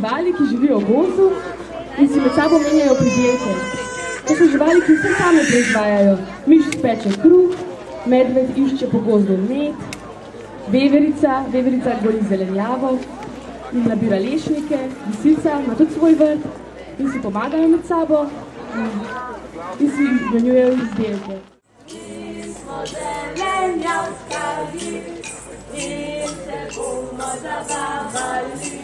živali, ki živijo v gozdu in si med sabo menjajo pridelke. To so živali, ki vse same proizvajajo. Miš speče kruh, medved išče po gozdu med, veverica goli zelenjavo in nabira lešnike, lisica ima tudi svoj vrt in si pomagajo med sabo in si izmenjujejo izdelke. Mi smo zelenjavska vis in se bomo zabavali.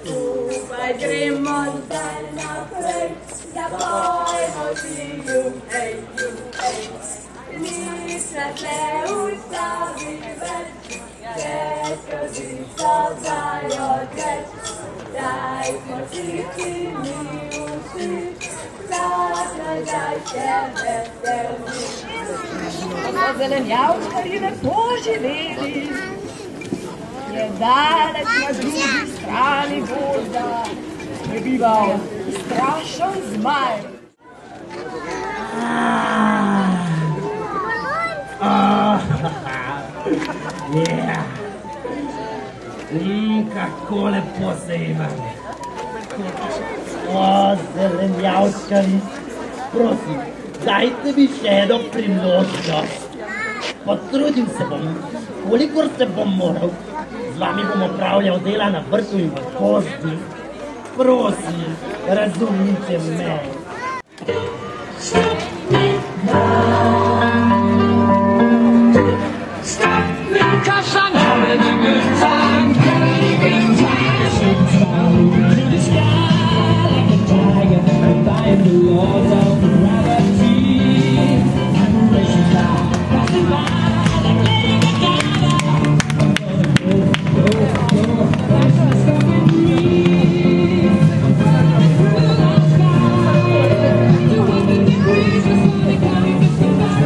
Skupaj gremo zdaj naprej, zapojmo si ju, hej, ju, hej. Mi se tle ustavi več, če skozi sozajo teč. Dajmo si ti mi vsi, zdaj še veseli. Smo zelenjavčkarji lepo živeli, je daleč na drugi strani gozda prebival strašen zmaj. Kako lepo se imam. O, zelenjavčkarji, prosim, dajte mi še eno priložnost. Potrudim se bom, kolikor se bom moral. Z vami bom opravljal dela na vrtu in v gozdu. Prosim, razumite me. Cause I'm having a good time, taking flashing down to the sky like a tiger, defying the laws of gravity. I'm racing by, passing by like Lady Gaga. Go, that's what's stopping me. Through the sky, 200 degrees, the sun is coming to see my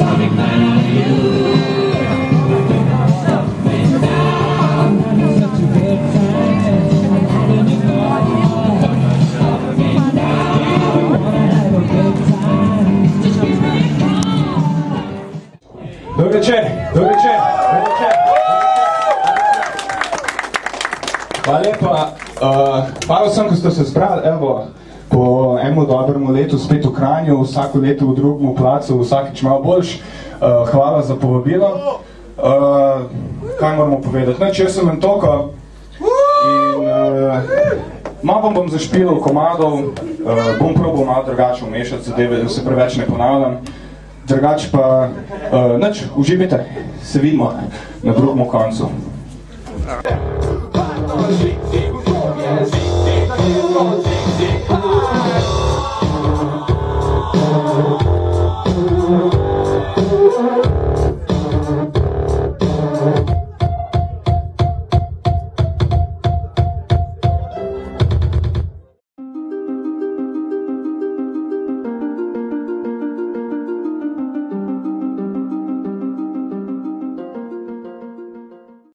Sonic man on you. Something down. Such a good time. Having a ball. Something down. Wanna have a good time. Just keep me calm. Dober večer. Hvala lepa. Hvala vsem, ko ste se zbrali. Evo, po enemu dobremu letu spet v Kranju, vsako leto v drugem placu, vsakič malo boljš. Hvala za povabilo. Kaj moramo povedati? Če sem Mentoko in malo bom zašpilal komadov, bom probal malo drugače vmešati zadeve, da se preveč ne ponavljam. Drugače pa, uživajte, se vidimo na drugem koncu.